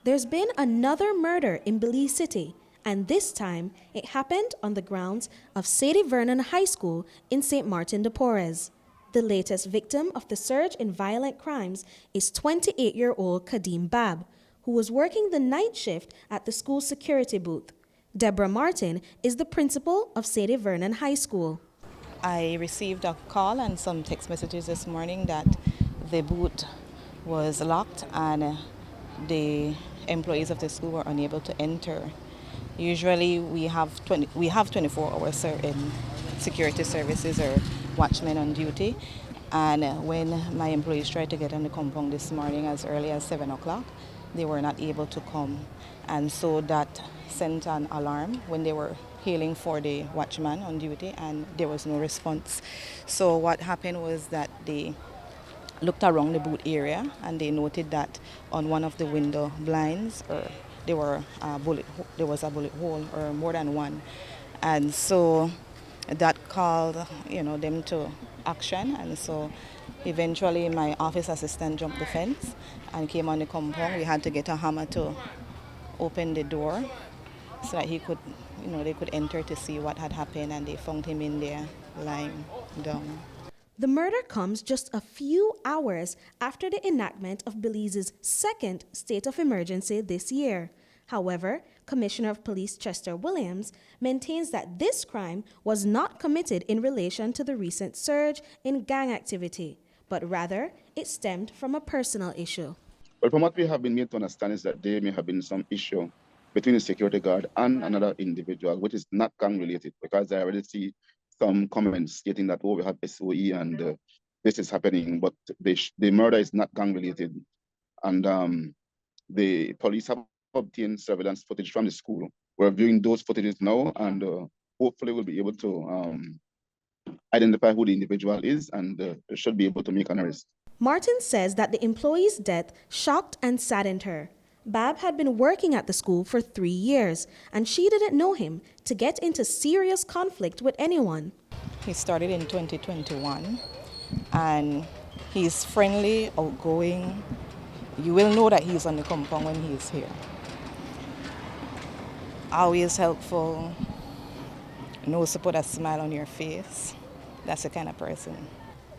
There's been another murder in Belize City, and this time it happened on the grounds of Sadie Vernon High School in St. Martin de Porres. The latest victim of the surge in violent crimes is 28-year-old Kadeem Babb, who was working the night shift at the school's security booth. Deborah Martin is the principal of Sadie Vernon High School. I received a call and some text messages this morning that the booth was locked and the employees of the school were unable to enter. Usually we have 24 hours in security services or watchmen on duty, and when my employees tried to get on the compound this morning as early as 7 o'clock, they were not able to come, and so that sent an alarm when they were hailing for the watchman on duty, and there was no response. So what happened was that they looked around the booth area and they noted that on one of the window blinds there was a bullet hole or more than one, and so that called them to action. And so eventually my office assistant jumped the fence and came on the compound. We had to get a hammer to open the door so that they could enter to see what had happened, and they found him in there lying down. The murder comes just a few hours after the enactment of Belize's second state of emergency this year. However, Commissioner of Police Chester Williams maintains that this crime was not committed in relation to the recent surge in gang activity, but rather it stemmed from a personal issue. But from what we have been made to understand is that there may have been some issue between the security guard and another individual, which is not gang related, because I already see some comments stating that, oh, we have S.O.E and this is happening, but the murder is not gang related. And the police have obtained surveillance footage from the school. We're viewing those footages now, and hopefully we'll be able to identify who the individual is, and should be able to make an arrest. Martin says that the employee's death shocked and saddened her. Babb had been working at the school for 3 years, and she didn't know him to get into serious conflict with anyone. He started in 2021, and he's friendly, outgoing. You will know that he's on the compound when he's here. Always helpful, knows to put a smile on your face. That's the kind of person.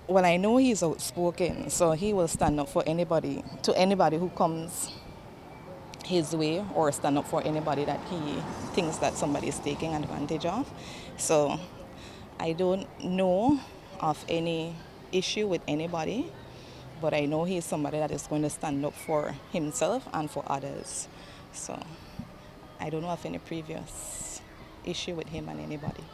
Well, I know he's outspoken, so he will stand up for anybody who comes his way, or stand up for anybody that he thinks that somebody is taking advantage of. So I don't know of any issue with anybody, but I know he's somebody that is going to stand up for himself and for others. So I don't know of any previous issue with him and anybody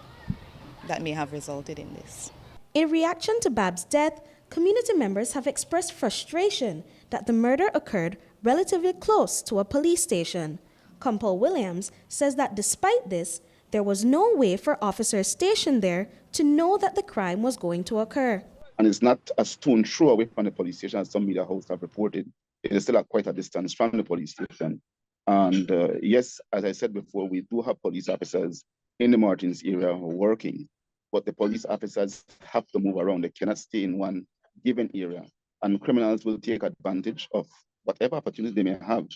that may have resulted in this. In reaction to Babb's death, community members have expressed frustration that the murder occurred relatively close to a police station. Compol Williams says that despite this, there was no way for officers stationed there to know that the crime was going to occur. And it's not a stone throw away from the police station, as some media hosts have reported. It is still at quite a distance from the police station. And yes, as I said before, we do have police officers in the Martins area working, but the police officers have to move around. They cannot stay in one given area. And criminals will take advantage of whatever opportunity they may have.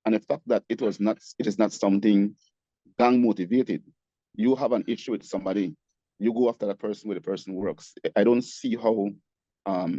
And the fact that it is not something gang motivated. You have an issue with somebody, you go after that person where the person works. I don't see how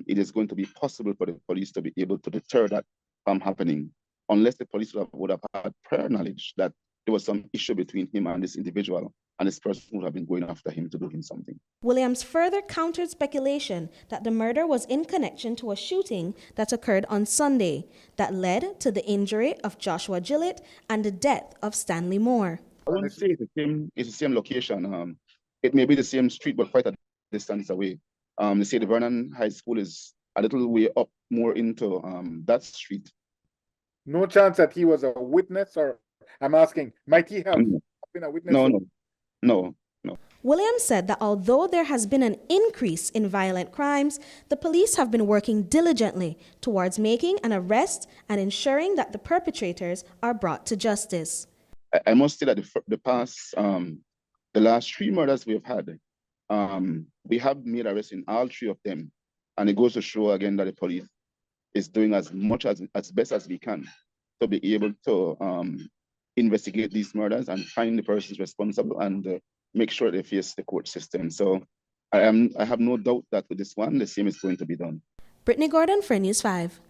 it is going to be possible for the police to be able to deter that from happening, unless the police would have had prior knowledge that there was some issue between him and this individual, and this person would have been going after him to do him something. Williams further countered speculation that the murder was in connection to a shooting that occurred on Sunday that led to the injury of Joshua Gillett and the death of Stanley Moore. I wouldn't say it's the same location. It may be the same street, but quite a distance away. The Sadie Vernon High School is a little way up more into that street. No chance that he was a witness, or I'm asking, might he have been a witness? No. Williams said that although there has been an increase in violent crimes, the police have been working diligently towards making an arrest and ensuring that the perpetrators are brought to justice. I must say that the last 3 murders we have had, we have made arrests in all 3 of them. And it goes to show again that the police is doing as best as we can. to be able to investigate these murders and find the persons responsible and make sure they face the court system. So I have no doubt that with this one, the same is going to be done. Britney Gordon for News 5.